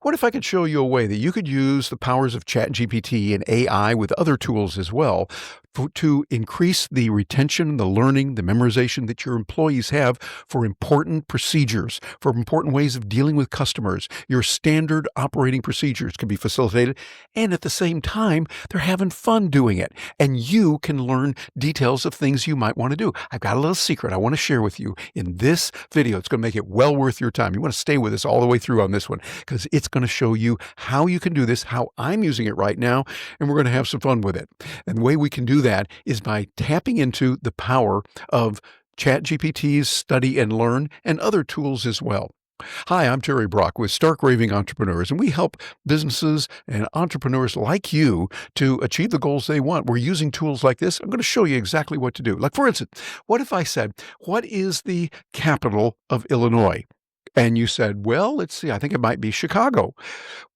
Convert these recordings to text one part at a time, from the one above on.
What if I could show you a way that you could use the powers of ChatGPT and AI with other tools as well to increase the retention, the learning, the memorization that your employees have for important procedures, for important ways of dealing with customers? Your standard operating procedures can be facilitated, and at the same time, they're having fun doing it. And you can learn details of things you might want to do. I've got a little secret I want to share with you in this video. It's going to make it well worth your time. You want to stay with us all the way through on this one because it's going to show you how you can do this, how I'm using it right now, and we're going to have some fun with it. And the way we can do that is by tapping into the power of ChatGPT's Study and Learn and other tools as well. Hi, I'm Terry Brock with Stark Raving Entrepreneurs, and we help businesses and entrepreneurs like you to achieve the goals they want. We're using tools like this. I'm going to show you exactly what to do. Like, for instance, what if I said, what is the capital of Illinois? And you said, well, let's see, I think it might be Chicago.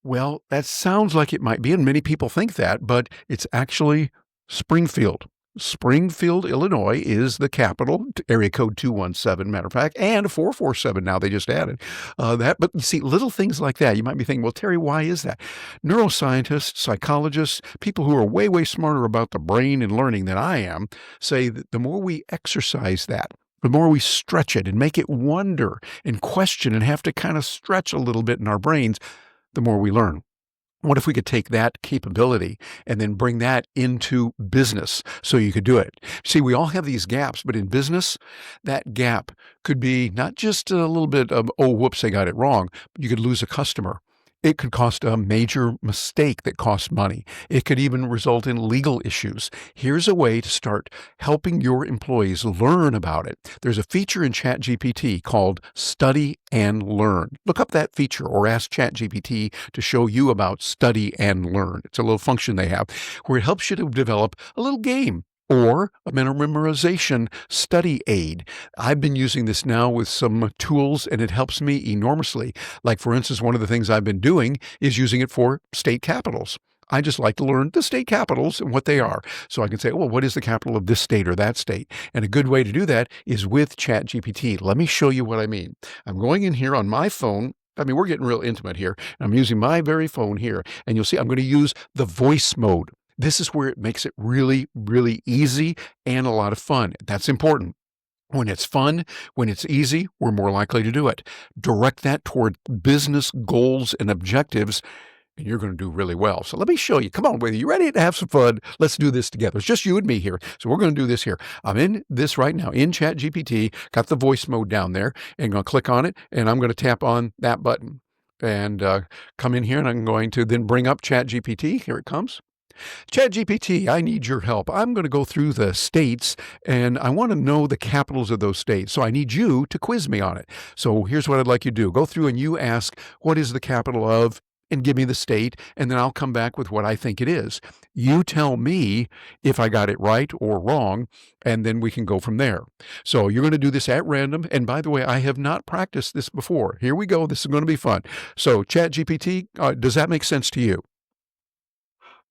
Well, that sounds like it might be, and many people think that, but it's actually Springfield. Springfield, Illinois is the capital, area code 217, matter of fact, and 447 now they just added that. But you see, little things like that, you might be thinking, well, Terry, why is that? Neuroscientists, psychologists, people who are way, way smarter about the brain and learning than I am, say that the more we exercise that, the more we stretch it and make it wonder and question and have to kind of stretch a little bit in our brains, the more we learn. What if we could take that capability and then bring that into business so you could do it? See, we all have these gaps, but in business, that gap could be not just a little bit of, oh, whoops, I got it wrong. You could lose a customer. It could cost a major mistake that costs money. It could even result in legal issues. Here's a way to start helping your employees learn about it. There's a feature in ChatGPT called Study and Learn. Look up that feature or ask ChatGPT to show you about Study and Learn. It's a little function they have where it helps you to develop a little game or a memorization study aid. I've been using this now with some tools, and it helps me enormously. Like, for instance, one of the things I've been doing is using it for state capitals. I just like to learn the state capitals and what they are. So I can say, well, what is the capital of this state or that state? And a good way to do that is with ChatGPT. Let me show you what I mean. I'm going in here on my phone. I mean, we're getting real intimate here. I'm using my very phone here, and you'll see I'm going to use the voice mode. This is where it makes it really, really easy and a lot of fun. That's important. When it's fun, when it's easy, we're more likely to do it. Direct that toward business goals and objectives, and you're going to do really well. So let me show you. Come on, whether you ready to have some fun, let's do this together. It's just you and me here. So we're going to do this here. I'm in this right now in ChatGPT, got the voice mode down there, and I'm going to click on it, and I'm going to tap on that button and come in here, and I'm going to then bring up ChatGPT. Here it comes. ChatGPT, I need your help. I'm going to go through the states, and I want to know the capitals of those states. So I need you to quiz me on it. So here's what I'd like you to do. Go through and you ask, what is the capital of, and give me the state, and then I'll come back with what I think it is. You tell me if I got it right or wrong, and then we can go from there. So you're going to do this at random. And by the way, I have not practiced this before. Here we go. This is going to be fun. So ChatGPT, does that make sense to you?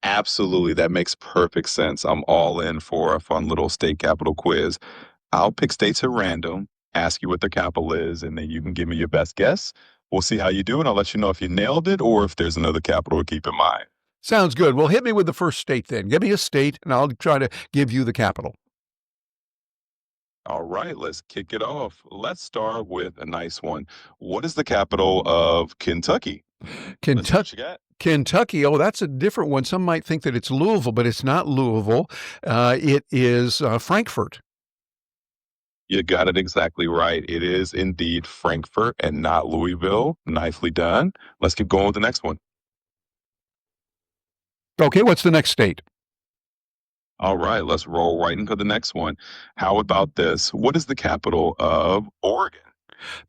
Absolutely. That makes perfect sense. I'm all in for a fun little state capital quiz. I'll pick states at random, ask you what the capital is, and then you can give me your best guess. We'll see how you do, and I'll let you know if you nailed it or if there's another capital to keep in mind. Sounds good. Well, hit me with the first state then. Give me a state, and I'll try to give you the capital. All right, let's kick it off. Let's start with a nice one. What is the capital of Kentucky? Let's see what Kentucky. you got. Kentucky. Oh, that's a different one. Some might think that it's Louisville, but it's not Louisville. It is Frankfurt. You got it exactly right. It is indeed Frankfurt and not Louisville. Nicely done. Let's keep going with the next one. Okay, what's the next state? All right, let's roll right into the next one. How about this? What is the capital of Oregon?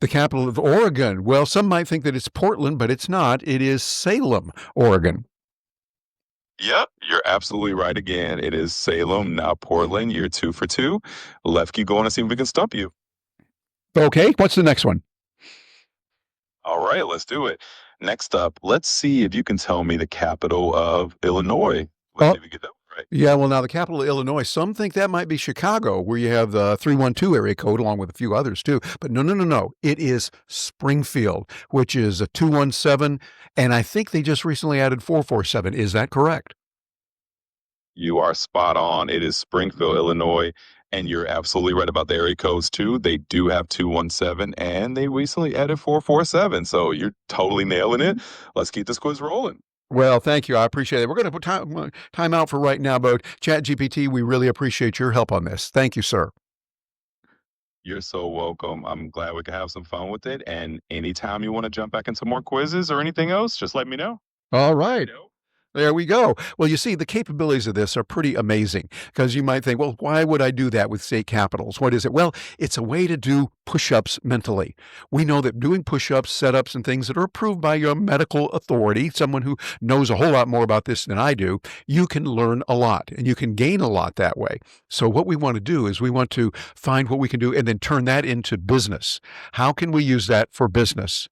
The capital of Oregon. Well, some might think that it's Portland, but it's not. It is Salem, Oregon. Yep, you're absolutely right again. It is Salem, not Portland. You're 2 for 2. Let's keep going and see if we can stump you. Okay, what's the next one? All right, let's do it. Next up, let's see if you can tell me the capital of Illinois. Let's Oh, see if you get that right? Yeah, well, now the capital of Illinois, some think that might be Chicago, where you have the 312 area code along with a few others too. But no, no, no, no. It is Springfield, which is a 217. And I think they just recently added 447. Is that correct? You are spot on. It is Springfield, Illinois, and you're absolutely right about the area codes too. They do have 217 and they recently added 447. So you're totally nailing it. Let's keep this quiz rolling. Well, thank you. I appreciate it. We're going to put time out for right now, but ChatGPT, we really appreciate your help on this. Thank you, sir. You're so welcome. I'm glad we could have some fun with it. And anytime you want to jump back into more quizzes or anything else, just let me know. All right. There we go. Well, you see, the capabilities of this are pretty amazing because you might think, well, why would I do that with state capitals? What is it? Well, it's a way to do push ups mentally. We know that doing push ups, setups, and things that are approved by your medical authority, someone who knows a whole lot more about this than I do, you can learn a lot and you can gain a lot that way. So, what we want to do is we want to find what we can do and then turn that into business. How can we use that for business?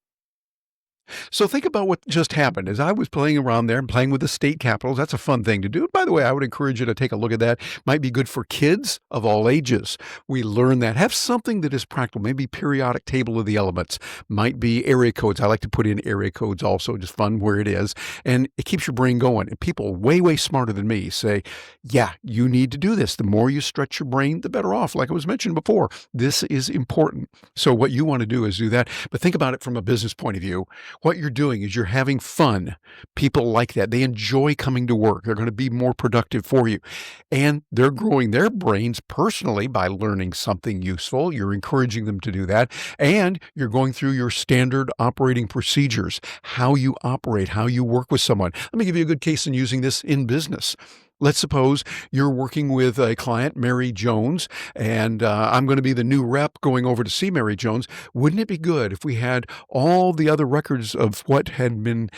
So think about what just happened. As I was playing around there and playing with the state capitals, that's a fun thing to do. By the way, I would encourage you to take a look at that. Might be good for kids of all ages. We learn that. Have something that is practical, maybe periodic table of the elements, might be area codes. I like to put in area codes also, just fun where it is. And it keeps your brain going. And people way, way smarter than me say, yeah, you need to do this. The more you stretch your brain, the better off. Like I was mentioned before, this is important. So what you want to do is do that. But think about it from a business point of view. What you're doing is you're having fun. People like that. They enjoy coming to work. They're going to be more productive for you. And they're growing their brains personally by learning something useful. You're encouraging them to do that. And you're going through your standard operating procedures, how you operate, how you work with someone. Let me give you a good case in using this in business. Let's suppose you're working with a client, Mary Jones, and I'm going to be the new rep going over to see Mary Jones. Wouldn't it be good if we had all the other records of what had been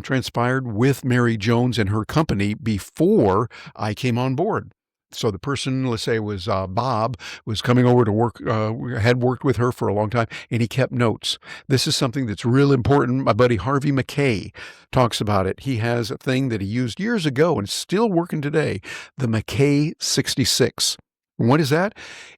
transpired with Mary Jones and her company before I came on board? So the person, let's say it was Bob, was coming over to work, had worked with her for a long time, and he kept notes. This is something that's real important. My buddy Harvey McKay talks about it. He has a thing that he used years ago and still working today, the McKay 66. What is that?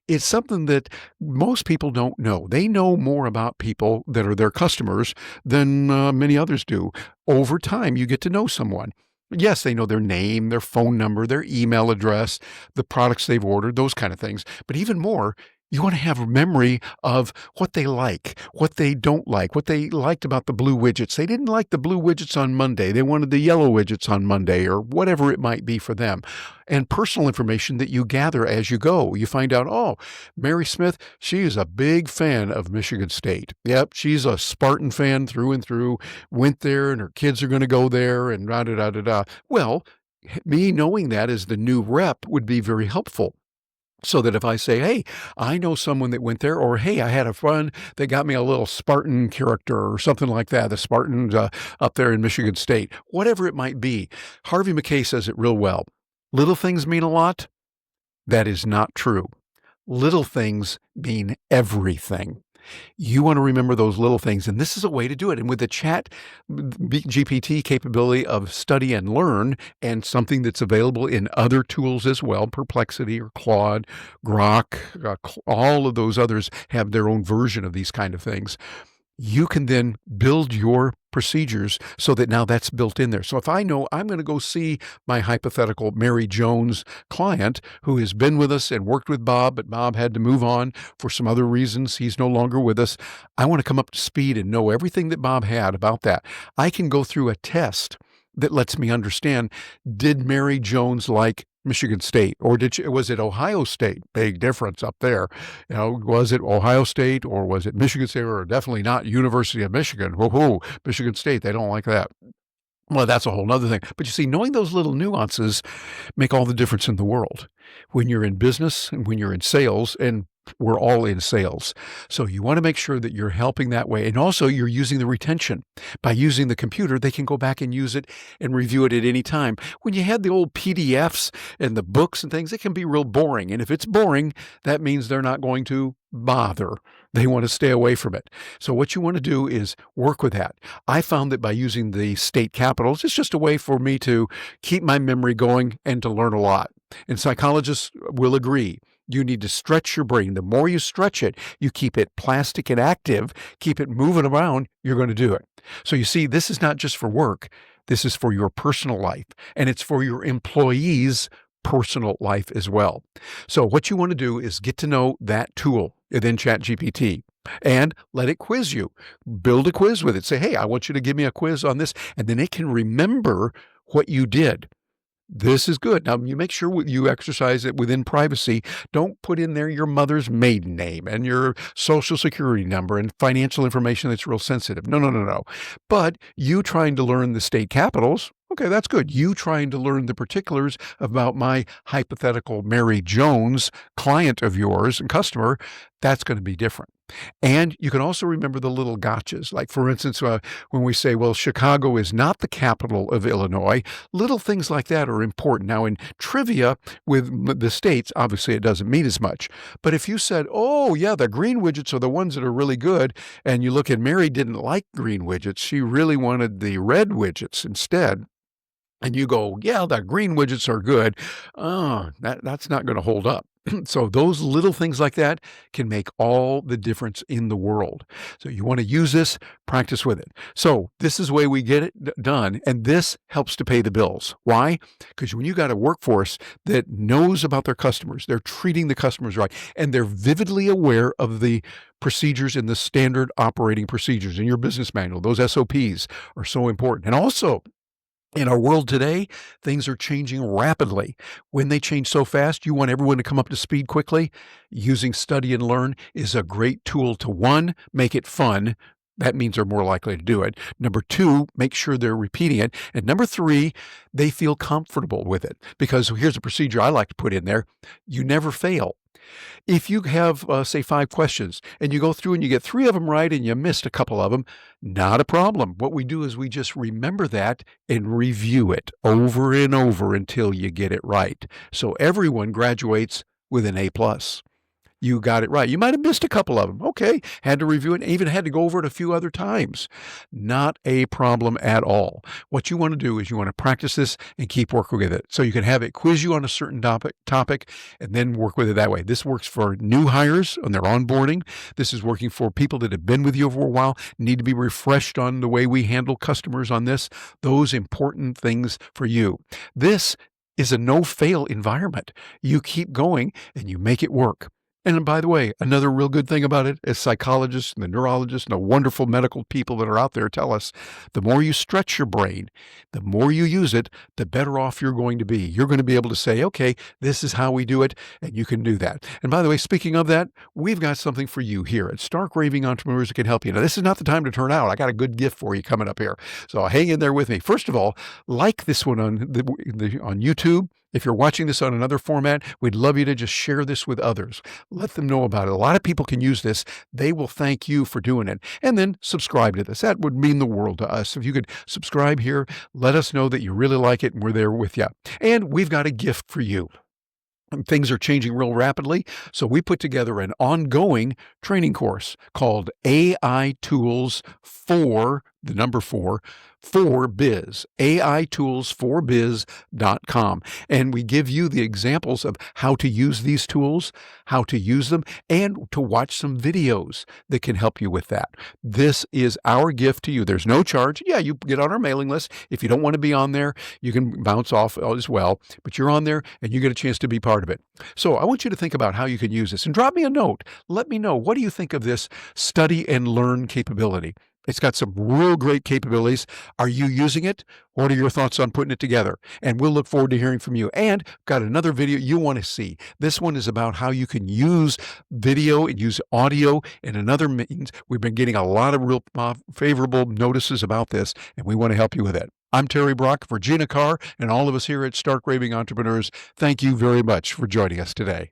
It's something that most people don't know. They know more about people that are their customers than many others do. Over time, you get to know someone. Yes, they know their name, their phone number, their email address, the products they've ordered, those kind of things. But even more, you want to have a memory of what they like, what they don't like, what they liked about the blue widgets. They didn't like the blue widgets on Monday. They wanted the yellow widgets on Monday or whatever it might be for them. And personal information that you gather as you go. You find out, oh, Mary Smith, she is a big fan of Michigan State. Yep, she's a Spartan fan through and through, went there and her kids are going to go there and da da da da da. Well, me knowing that as the new rep would be very helpful. So that if I say, hey, I know someone that went there, or hey, I had a friend that got me a little Spartan character or something like that, the Spartans up there in Michigan State, whatever it might be. Harvey McKay says it real well. Little things mean a lot. That is not true. Little things mean everything. You want to remember those little things, and this is a way to do it. And with the Chat GPT capability of study and learn, and something that's available in other tools as well, Perplexity or Claude, Grok, all of those others have their own version of these kind of things. You can then build your procedures so that now that's built in there. So if I know I'm going to go see my hypothetical Mary Jones client who has been with us and worked with Bob, but Bob had to move on for some other reasons. He's no longer with us. I want to come up to speed and know everything that Bob had about that. I can go through a test that lets me understand, did Mary Jones like Michigan State, or was it Ohio State? Big difference up there. You know, was it Ohio State or was it Michigan State, or definitely not University of Michigan? Whoa, Michigan State, they don't like that. Well, that's a whole nother thing. But you see, knowing those little nuances make all the difference in the world. When you're in business and when you're in sales, and We're all in sales. So you want to make sure that you're helping that way. And also you're using the retention. By using the computer, they can go back and use it and review it at any time. When you had the old PDFs and the books and things, it can be real boring. And if it's boring, that means they're not going to bother. They want to stay away from it. So what you want to do is work with that. I found that by using the state capitals, it's just a way for me to keep my memory going and to learn a lot. And psychologists will agree. You need to stretch your brain. The more you stretch it, you keep it plastic and active, keep it moving around, you're going to do it. So you see, this is not just for work. This is for your personal life, and it's for your employees' personal life as well. So what you want to do is get to know that tool within ChatGPT and let it quiz you. Build a quiz with it. Say, hey, I want you to give me a quiz on this, and then it can remember what you did. This is good. Now, you make sure you exercise it within privacy. Don't put in there your mother's maiden name and your social security number and financial information that's real sensitive. No, no, no, no. But you trying to learn the state capitals, okay, that's good. You trying to learn the particulars about my hypothetical Mary Jones client of yours and customer, that's going to be different. And you can also remember the little gotchas. Like, for instance, when we say, well, Chicago is not the capital of Illinois, little things like that are important. Now, in trivia with the states, obviously it doesn't mean as much. But if you said, oh, yeah, the green widgets are the ones that are really good, and you look at Mary didn't like green widgets, she really wanted the red widgets instead, and you go, yeah, the green widgets are good, that's not going to hold up. So those little things like that can make all the difference in the world. So you want to use this, practice with it. So this is the way we get it done, and this helps to pay the bills. Why? Because when you got a workforce that knows about their customers, they're treating the customers right, and they're vividly aware of the procedures and the standard operating procedures in your business manual. Those SOPs are so important. And also, in our world today, things are changing rapidly. When they change so fast, you want everyone to come up to speed quickly. Using Study and Learn is a great tool to, one, make it fun. That means they're more likely to do it. Number two, make sure they're repeating it. And number three, they feel comfortable with it. Because here's a procedure I like to put in there. You never fail. If you have, say, 5 questions and you go through and you get 3 of them right and you missed a couple of them, not a problem. What we do is we just remember that and review it over and over until you get it right. So everyone graduates with an A+. You got it right. You might have missed a couple of them. Okay, had to review it, even had to go over it a few other times. Not a problem at all. What you want to do is you want to practice this and keep working with it. So you can have it quiz you on a certain topic and then work with it that way. This works for new hires on their onboarding. This is working for people that have been with you for a while, need to be refreshed on the way we handle customers on this. Those important things for you. This is a no-fail environment. You keep going and you make it work. And by the way, another real good thing about it, as psychologists and the neurologists and the wonderful medical people that are out there tell us, the more you stretch your brain, the more you use it, the better off you're going to be. You're going to be able to say, okay, this is how we do it, and you can do that. And by the way, speaking of that, we've got something for you here at Stark Raving Entrepreneurs that can help you. Now, this is not the time to turn out. I got a good gift for you coming up here. So hang in there with me. First of all, like this one on YouTube. If you're watching this on another format, we'd love you to just share this with others. Let them know about it. A lot of people can use this. They will thank you for doing it. And then subscribe to this. That would mean the world to us. If you could subscribe here, let us know that you really like it and we're there with you. And we've got a gift for you. Things are changing real rapidly, so we put together an ongoing training course called AI Tools for the number 4 for biz, AITools4biz.com. And we give you the examples of how to use these tools, how to use them, and to watch some videos that can help you with that. This is our gift to you. There's no charge. Yeah, you get on our mailing list. If you don't want to be on there, you can bounce off as well, but you're on there and you get a chance to be part of it. So I want you to think about how you can use this and drop me a note. Let me know, what do you think of this study and learn capability? It's got some real great capabilities. Are you using it? What are your thoughts on putting it together? And we'll look forward to hearing from you. And got another video you want to see. This one is about how you can use video and use audio and another means. We've been getting a lot of real favorable notices about this, and we want to help you with it. I'm Terry Brock, Virginia Carr, and all of us here at Stark Raving Entrepreneurs. Thank you very much for joining us today.